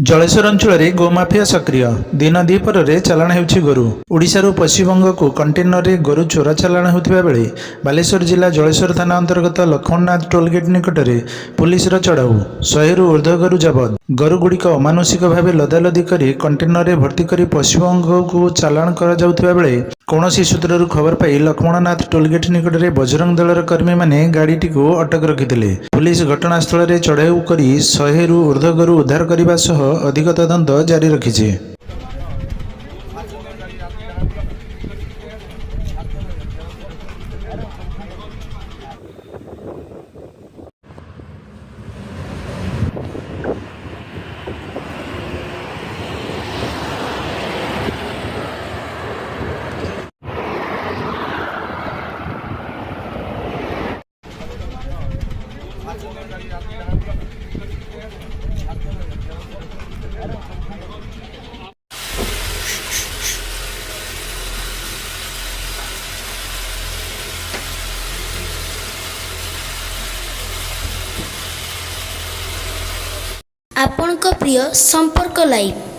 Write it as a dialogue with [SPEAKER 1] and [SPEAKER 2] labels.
[SPEAKER 1] जलेश्वर अंचल में गोमाफिया सक्रिय दिन द्विपर चालाण हो गोरु। ओडिशारू पश्चिमबंग को कंटेनर रे गोरु चोरा चालाण होता बेले बालेश्वर जिला जलेश्वर थाना अंतर्गत लक्ष्मणनाथ टोलगेट निकट में पुलिस चढ़ाऊ 100 रु ऊर्ध्व गोरु जबत। गोरुगुड़िक अमानुषिक भाव लदालदी कर कंटेनर रे भर्ती कर पश्चिमबंग को चालाण करा बेले कौनसी सूत्रରୁ खबर पाई लक्ष्मणनाथ टोलगेट निकट में बजरंग दलर कर्मी माने गाड़ीटी को अटक रखिते। पुलिस घटनास्थल में चढ़ाऊ कर 100 रु ऊर्ध्व गोरु उद्धार करने सह अधिक तदंत जारी रखिছে।
[SPEAKER 2] आपणको प्रिय संपर्क लाइव।